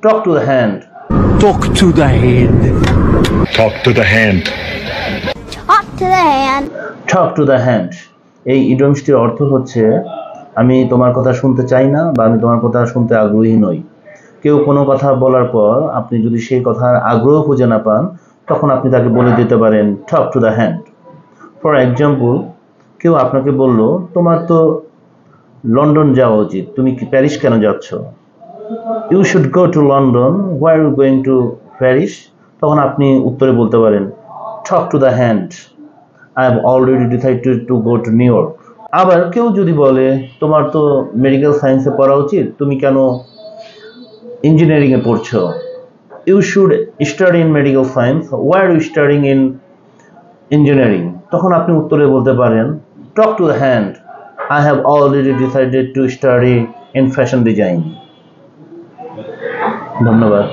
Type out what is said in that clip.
Talk to the hand. Talk to the hand. Talk to the hand. Talk to the hand. Talk to the hand. এই ইডিয়মসটির অর্থ হচ্ছে আমি তোমার কথা শুনতে চাই না বা আমি তোমার কথা শুনতে আগ্রহী নই। কেউ কোনো কথা বলার পর আপনি যদি সেই কথার আগ্রহ খুঁজে না পান তখন আপনি তাকে বলে দিতে পারেন talk to the hand. For example, কেউ আপনাকে বলল তোমার তো লন্ডন যাওয়া উচিত, তুমি কি প্যারিস কেন যাচ্ছ? You should go to London, why are you going to Paris? তখন আপনি উত্তরে বলতে পারেন talk to the hand. I have already decided to go to New York. আবার কেউ যদি বলে তোমার তো মেডিকেল সায়েন্সে পড়া উচিত, তুমি কেন ইঞ্জিনিয়ারিং এ পড়ছো? You should study in medical science, why are you studying in engineering? তখন আপনি উত্তরে বলতে পারেন talk to the hand. I have already decided to study in fashion design. ধন্যবাদ।